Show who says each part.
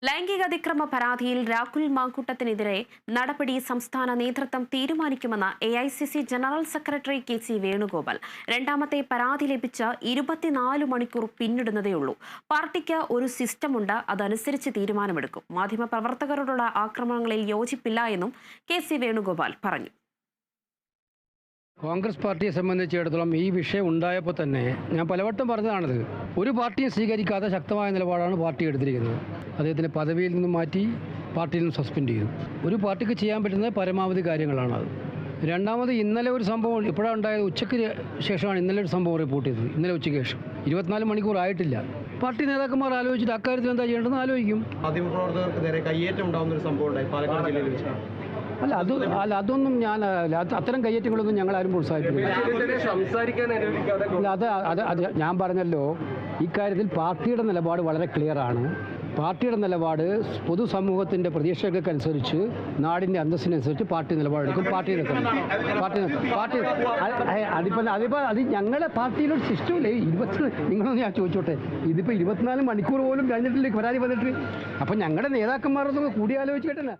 Speaker 1: ലൈംഗിക അതിക്രമ പരാതിയിൽ രാഹുൽ മാങ്കൂട്ടത്തിനെതിരെ നടപടി സംസ്ഥാന നേതൃത്വം തീരുമാനിക്കുമെന്ന് AICC general secretary KC Venugopal. രണ്ടാമത്തെ പരാതി ലഭിച്ച് 24 മണിക്കൂർ പിന്നിടുന്നതേയുള്ളൂ. പാർട്ടിക്ക് ഒരു സിസ്റ്റമുണ്ട്, അതനുസരിച്ച് തീരുമാനമെടുക്കും. മാധ്യമപ്രവർത്തകരോടുള്ള ആക്രമണങ്ങളിൽ യോജിപ്പില്ല എന്നും KC വേണുഗോപാൽ പറഞ്ഞു.
Speaker 2: കോൺഗ്രസ് പാർട്ടിയെ സംബന്ധിച്ചിടത്തോളം ഈ വിഷയം ഉണ്ടായപ്പോൾ തന്നെ ഞാൻ പലവട്ടം പറഞ്ഞതാണത്. ഒരു പാർട്ടിയും സ്വീകരിക്കാത്ത ശക്തമായ നിലപാടാണ് പാർട്ടി എടുത്തിരിക്കുന്നത്. അദ്ദേഹത്തിൻ്റെ പദവിയിൽ നിന്നും മാറ്റി പാർട്ടിയിൽ നിന്നും സസ്പെൻഡ് ചെയ്തു. ഒരു പാർട്ടിക്ക് ചെയ്യാൻ പറ്റുന്ന പരമാവധി കാര്യങ്ങളാണത്. രണ്ടാമത് ഇന്നലെ ഒരു സംഭവം ഇപ്പോഴാണ് ഉണ്ടായത്. ഉച്ചയ്ക്ക് ശേഷമാണ് ഇന്നലെ ഒരു സംഭവം റിപ്പോർട്ട് ചെയ്തത്. ഇന്നലെ ഉച്ചയ്ക്ക് ശേഷം 24 മണിക്കൂർ ആയിട്ടില്ല. പാർട്ടി നേതാക്കന്മാർ ആലോചിച്ചിട്ട് അക്കാര്യത്തിൽ എന്താ ചെയ്യേണ്ടതെന്ന് ആലോചിക്കും.
Speaker 3: മാധ്യമപ്രവർത്തകർക്ക് നേരെ കയ്യേറ്റം ഉണ്ടാകുന്ന ഒരു സംഭവം ഉണ്ടായി പാലക്കാട് ജില്ലയിൽ വെച്ച്.
Speaker 2: അതൊന്നും ഞാൻ അത്തരം കയ്യേറ്റങ്ങളൊന്നും ഞങ്ങളാരും പ്രോത്സാഹിപ്പിക്കില്ല. അത് ഞാൻ പറഞ്ഞല്ലോ, ഇക്കാര്യത്തിൽ പാർട്ടിയുടെ നിലപാട് വളരെ ക്ലിയറാണ്. പാർട്ടിയുടെ നിലപാട് പൊതുസമൂഹത്തിൻ്റെ പ്രതീക്ഷകൾക്കനുസരിച്ച്, നാടിൻ്റെ അന്തസ്സിനനുസരിച്ച് പാർട്ടി നിലപാടെടുക്കും. അതിപ്പോൾ അത് ഞങ്ങളുടെ പാർട്ടിയിലൊരു സിസ്റ്റമില്ലേ. നിങ്ങളൊന്ന് ഞാൻ ചോദിച്ചോട്ടെ, ഇതിപ്പോൾ 24 മണിക്കൂർ പോലും കഴിഞ്ഞിട്ടില്ലേ പരാതി വന്നിട്ട്. അപ്പം ഞങ്ങളുടെ നേതാക്കന്മാരൊന്നും കൂടിയാലോചിച്ചിട്ടില്ല.